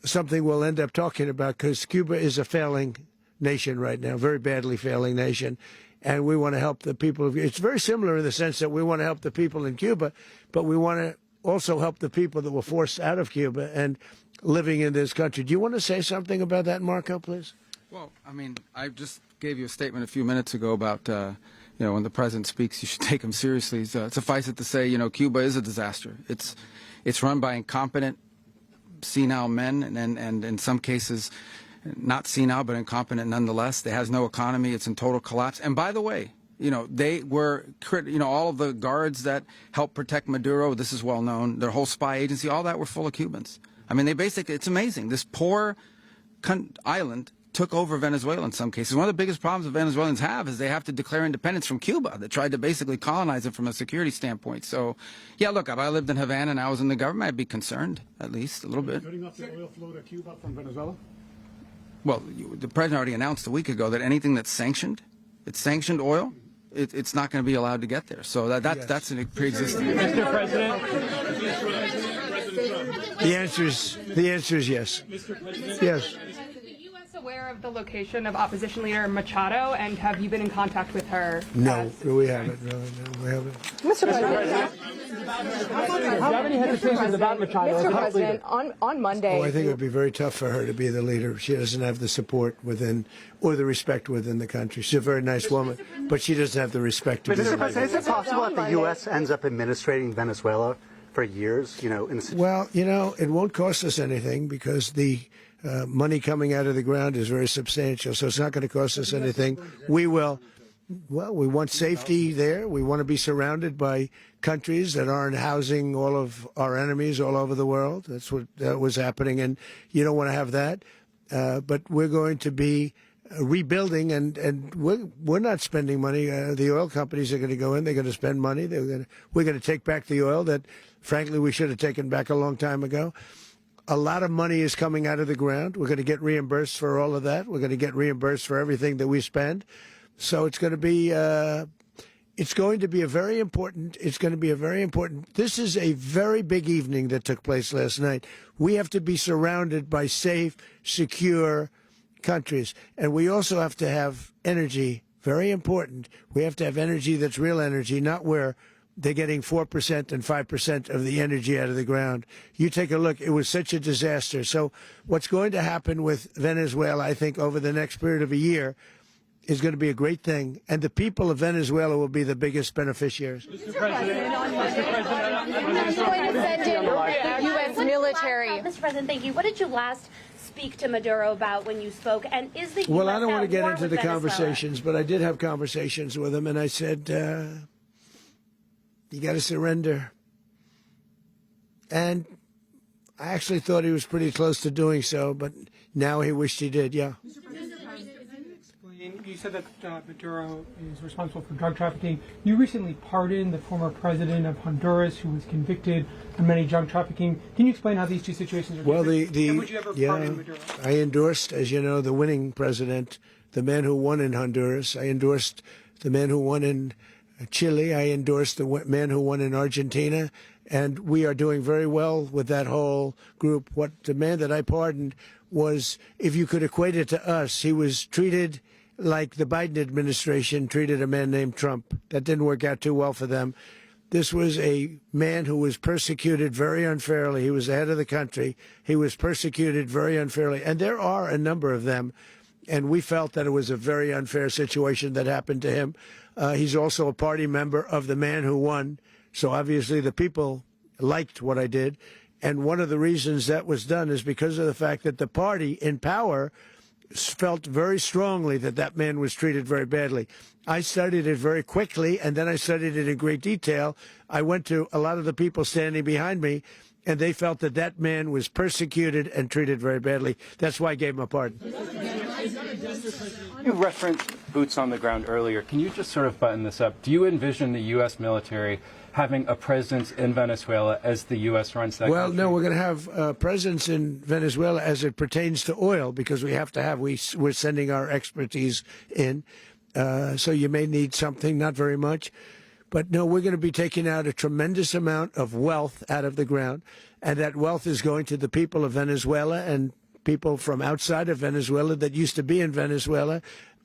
something we'll end up talking about because Cuba is a failing nation right now, very badly failing nation. And we want to help the people. It's very similar in the sense that we want to help the people in Cuba, but we want to also help the people that were forced out of Cuba and living in this country. Do you want to say something about that, Marco, please? Well, I mean, I just gave you a statement a few minutes ago about, when the president speaks, you should take him seriously. Suffice it to say, Cuba is a disaster. It's run by incompetent, senile men, and in some cases, not senile, but incompetent nonetheless. It has no economy. It's in total collapse. And by the way, they were, all of the guards that helped protect Maduro, this is well known, their whole spy agency, all that were full of Cubans. I mean, it's amazing. This poor island took over Venezuela in some cases. One of the biggest problems the Venezuelans have is they have to declare independence from Cuba that tried to basically colonize it from a security standpoint. So, yeah, look, if I lived in Havana and I was in the government, I'd be concerned, at least a little bit. Cutting off the oil flow to Cuba from Venezuela? Well, the president already announced a week ago that anything that's sanctioned, it's sanctioned oil, it's not going to be allowed to get there. So that's a pre-existing. Mr. President. The answer is yes. Yes. Aware of the location of opposition leader Machado, and have you been in contact with her? No, we haven't. No, we haven't. Mr. President, do you have any hesitations about Machado? Mr. President, on Monday. Oh, I think it would be very tough for her to be the leader. She doesn't have the support within or the respect within the country. She's a very nice woman, but she doesn't have the respect to be the leader. Mr. President, is it possible that the U.S. ends up administrating Venezuela for years? Well, it won't cost us anything because the money coming out of the ground is very substantial, so it's not going to cost us anything. We will. Well, we want safety there. We want to be surrounded by countries that aren't housing all of our enemies all over the world. That's what was happening, and you don't want to have that. But we're going to be rebuilding, and we're not spending money. The oil companies are going to go in. They're going to spend money. We're going to take back the oil that, frankly, we should have taken back a long time ago. A lot of money is coming out of the ground. We're going to get reimbursed for all of that. We're going to get reimbursed for everything that we spend. So it's going to be a very important. This is a very big evening that took place last night. We have to be surrounded by safe, secure countries, and we also have to have energy. Very important. We have to have energy that's real energy, not where they're getting 4% and 5% of the energy out of the ground. You take a look. It was such a disaster. So what's going to happen with Venezuela, I think, over the next period of a year is going to be a great thing. And the people of Venezuela will be the biggest beneficiaries. Mr. President, the U.S. military. Mr. President, thank you. What did you last speak to Maduro about when you spoke? And is the U.S. Well, I don't want to get into the Venezuela? conversations, but I did have conversations with him, and I said, you got to surrender. And I actually thought he was pretty close to doing so, but now he wished he did, yeah. You said that Maduro is responsible for drug trafficking. You recently pardoned the former president of Honduras who was convicted of many drug trafficking. Can you explain how these two situations are different? And would you ever pardon Maduro? I endorsed, as you know, the winning president, the man who won in Honduras. I endorsed the man who won in Chile. I endorsed the man who won in Argentina. And we are doing very well with that whole group. What the man that I pardoned was, if you could equate it to us, he was treated like the Biden administration treated a man named Trump. That didn't work out too well for them. This was a man who was persecuted very unfairly. He was the head of the country. He was persecuted very unfairly. And there are a number of them. And we felt that it was a very unfair situation that happened to him. He's also a party member of the man who won. So obviously the people liked what I did. And one of the reasons that was done is because of the fact that the party in power felt very strongly that that man was treated very badly. I studied it very quickly, and then I studied it in great detail. I went to a lot of the people standing behind me, and they felt that that man was persecuted and treated very badly. That's why I gave him a pardon. You referenced boots on the ground earlier. Can you just sort of button this up? Do you envision the U.S. military having a presence in Venezuela as the U.S. runs that country? No, we're going to have a presence in Venezuela as it pertains to oil, because we have to have, we're sending our expertise in. So you may need something, not very much. But no, we're going to be taking out a tremendous amount of wealth out of the ground. And that wealth is going to the people of Venezuela and people from outside of Venezuela that used to be in Venezuela.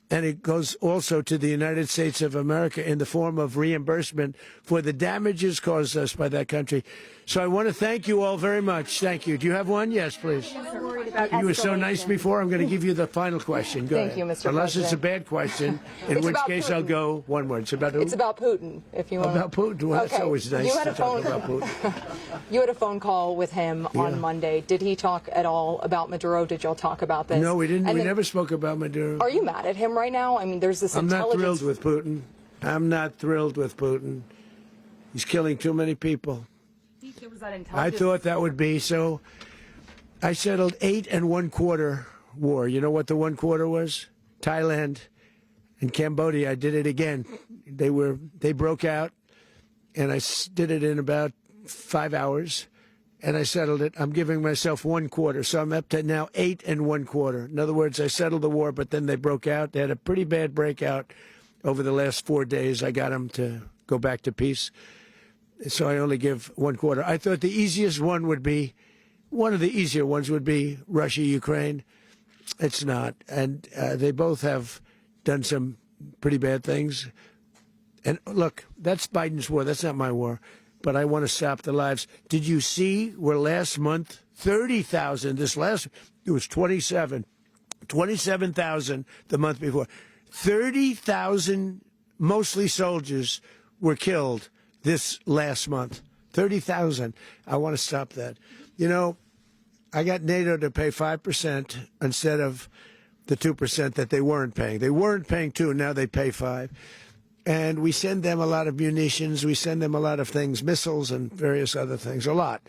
And it goes also to the United States of America in the form of reimbursement for the damages caused us by that country. So I want to thank you all very much. Thank you. Do you have one? Yes, please. You were so nice before. I'm going to give you the final question. Go ahead. You, Mr. Unless President. it's a bad question, in which case I'll go one word. It's about who? It's about Putin, if you want. About Putin? Well, okay. That's always nice to talk about Putin. You had a phone call with him on Monday. Did he talk at all about Maduro? Did y'all talk about this? No, we didn't. We never spoke about Maduro. Are you mad at him right now? I mean, there's this I'm intelligence... not thrilled with Putin. I'm not thrilled with Putin. He's killing too many people. Was that intelligence? I thought that would be so. I settled 8 1/4 war. You know what the 1/4 was? Thailand and Cambodia. I did it again. They broke out, and I did it in about 5 hours, and I settled it. I'm giving myself 1/4, so I'm up to now 8 1/4. In other words, I settled the war, but then they broke out. They had a pretty bad breakout over the last 4 days. I got them to go back to peace. So I only give 1/4. I thought the easiest one would be, one of the easier ones would be Russia, Ukraine. It's not. And they both have done some pretty bad things. And look, that's Biden's war. That's not my war. But I want to stop the lives. Did you see where last month, 30,000, it was 27,000 the month before. 30,000, mostly soldiers, were killed this last month. 30,000. I want to stop that. You know, I got NATO to pay 5% instead of the 2% that they weren't paying. They weren't paying 2, now they pay 5. And we send them a lot of munitions. We send them a lot of things, missiles and various other things, a lot.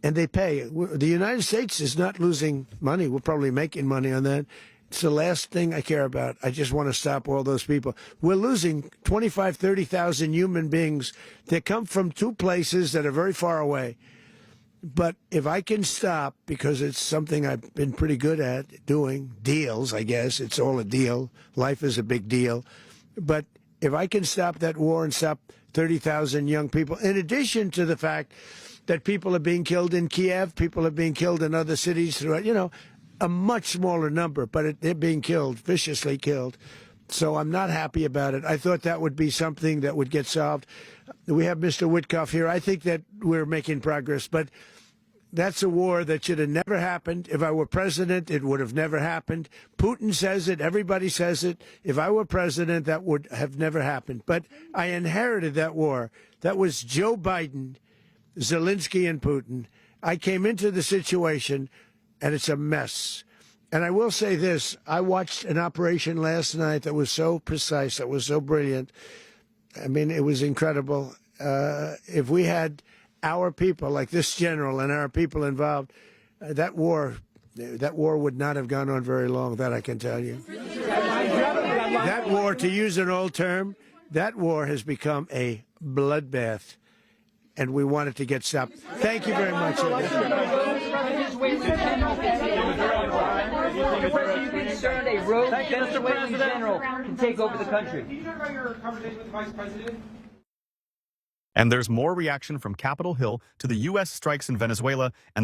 And they pay. The United States is not losing money. We're probably making money on that. It's the last thing I care about. I just want to stop all those people. We're losing 25,000, 30,000 human beings that come from 2 places that are very far away. But if I can stop, because it's something I've been pretty good at doing, deals, I guess. It's all a deal. Life is a big deal. But if I can stop that war and stop 30,000 young people, in addition to the fact that people are being killed in Kiev, people are being killed in other cities throughout, a much smaller number, but they're being killed, viciously killed. So I'm not happy about it. I thought that would be something that would get solved. We have Mr. Witkoff here. I think that we're making progress, but that's a war that should have never happened. If I were president, it would have never happened. Putin says it. Everybody says it. If I were president, that would have never happened. But I inherited that war. That was Joe Biden, Zelensky, and Putin. I came into the situation, and it's a mess. And I will say this. I watched an operation last night that was so precise, that was so brilliant. I mean, it was incredible. If we had our people, like this general and our people involved, that war would not have gone on very long, that I can tell you. That war, to use an old term, that war has become a bloodbath, and we want it to get stopped. Thank you very much. Are you concerned a rogue Venezuelan general can take over the country? Can you talk about your conversation with the Vice President? And there's more reaction from Capitol Hill to the U.S. strikes in Venezuela and the